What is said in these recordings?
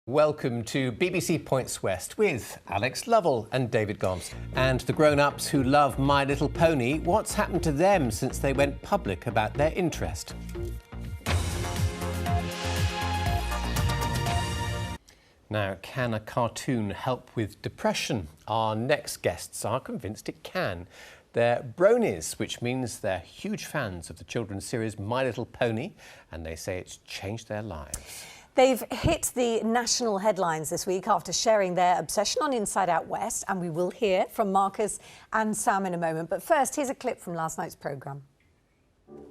Welcome to BBC Points West with Alex Lovell and David Gombs. And the grown-ups who love My Little Pony, what's happened to them since they went public about their interest? Now, can a cartoon help with depression? Our next guests are convinced it can. They're Bronies, which means they're huge fans of the children's series My Little Pony, and they say it's changed their lives. They've hit the national headlines this week after sharing their obsession on Inside Out West, and we will hear from Marcus and Sam in a moment. But first, here's a clip from last night's programme.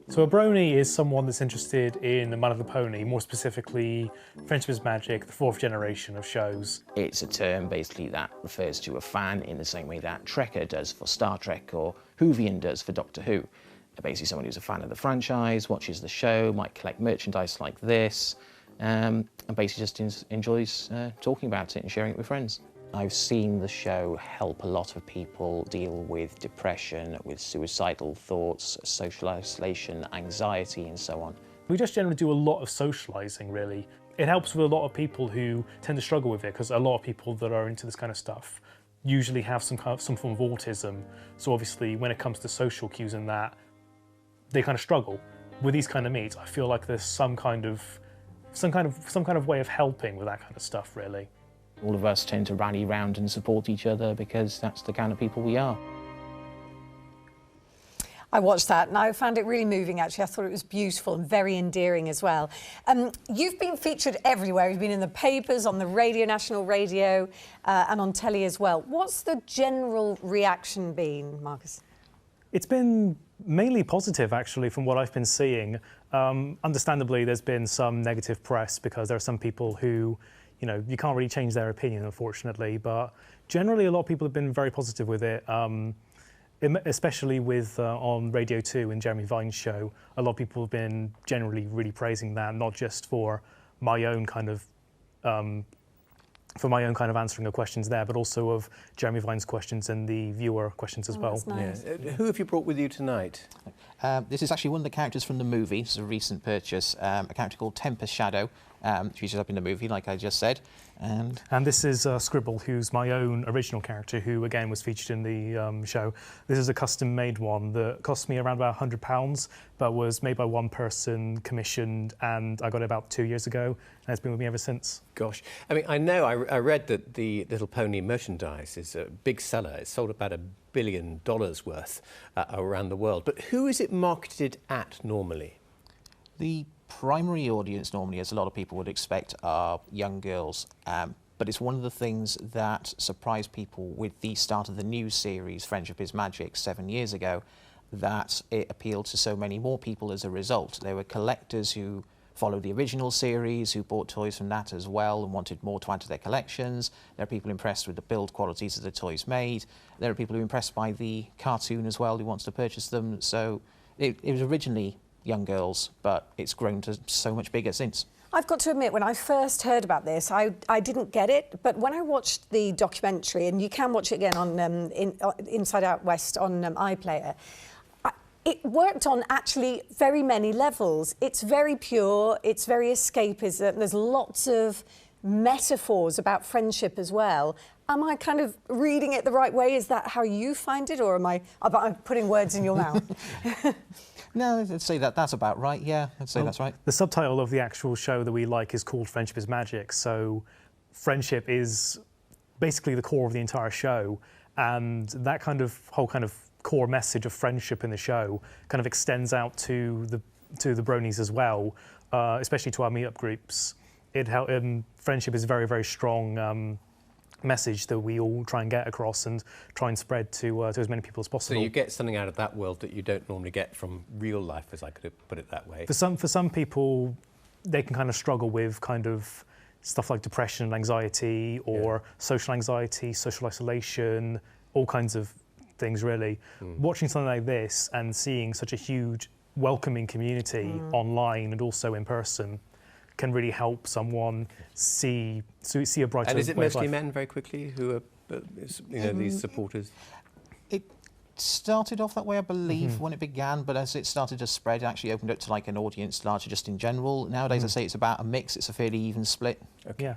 So a brony is someone that's interested in My Little Pony, more specifically Friendship is Magic, the fourth generation of shows. It's a term basically that refers to a fan in the same way that Trekker does for Star Trek or Whovian does for Doctor Who. Basically someone who's a fan of the franchise, watches the show, might collect merchandise like this, and basically just enjoys talking about it and sharing it with friends. I've seen the show help a lot of people deal with depression, with suicidal thoughts, social isolation, anxiety and so on. We just generally do a lot of socialising, really. It helps with a lot of people who tend to struggle with it, because a lot of people that are into this kind of stuff usually have some form of autism. So obviously when it comes to social cues and that, they kind of struggle. With these kind of meets, I feel like there's some kind of way of helping with that kind of stuff, really. All of us tend to rally round and support each other because that's the kind of people we are. I watched that and I found it really moving, actually. I thought it was beautiful and very endearing as well. You've been featured everywhere. You've been in the papers, on the radio, national radio, and on telly as well. What's the general reaction been, Marcus? It's been mainly positive, actually, from what I've been seeing. Understandably, there's been some negative press because there are some people who, you know, you can't really change their opinion, unfortunately, but generally a lot of people have been very positive with it, especially with on Radio 2 in Jeremy Vine's show. A lot of people have been generally really praising that, not just for my own kind of answering of questions there, but also of Jeremy Vine's questions and the viewer questions as well. That's nice. Yeah. Who have you brought with you tonight? This is actually one of the characters from the movie. It's a recent purchase, a character called Tempest Shadow, which features up in the movie, like I just said. And this is Scribble, who's my own original character, who again was featured in the show. This is a custom-made one that cost me around about £100, but was made by one person, commissioned, and I got it about 2 years ago, and it's been with me ever since. Gosh, I mean, I know, I read that the Little Pony merchandise is a big seller. It's sold about $1 billion worth around the world. But who is it marketed at normally? The primary audience normally, as a lot of people would expect, are young girls. But it's one of the things that surprised people with the start of the new series, Friendship is Magic, 7 years ago, that it appealed to so many more people as a result. There were collectors who followed the original series, who bought toys from that as well and wanted more to add to their collections. There are people impressed with the build qualities of the toys made. There are people who are impressed by the cartoon as well, who wants to purchase them. So it was originally young girls, but it's grown to so much bigger since. I've got to admit, when I first heard about this, I didn't get it, but when I watched the documentary, and you can watch it again on Inside Out West on iPlayer, it worked on actually very many levels. It's very pure, it's very escapist, there's lots of metaphors about friendship as well. Am I kind of reading it the right way? Is that how you find it, or am I putting words in your mouth? No, I'd say that's about right, yeah, I'd say that's right. The subtitle of the actual show that we like is called Friendship is Magic, so friendship is basically the core of the entire show, and that kind of whole kind of core message of friendship in the show kind of extends out to the Bronies as well, especially to our meetup groups. Friendship is a very, very strong message that we all try and get across and try and spread to as many people as possible. So you get something out of that world that you don't normally get from real life, as I could put it that way. For some people, they can kind of struggle with kind of stuff like depression and anxiety, or social anxiety, social isolation, all kinds of things, really. Watching something like this and seeing such a huge welcoming community online and also in person can really help someone see a brighter. And is it mostly men, very quickly, who are these supporters? It started off that way, I believe, when it began, but as it started to spread, it actually opened up to like an audience larger just in general. Nowadays, I say it's about a mix. It's a fairly even split. Okay. Yeah.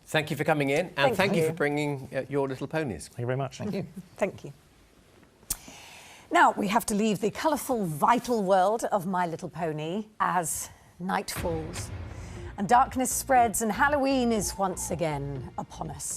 Thank you for coming in, and thank you you. for bringing your little ponies. Thank you very much. Thank you. Thank you. Now we have to leave the colourful, vital world of My Little Pony as night falls and darkness spreads and Halloween is once again upon us.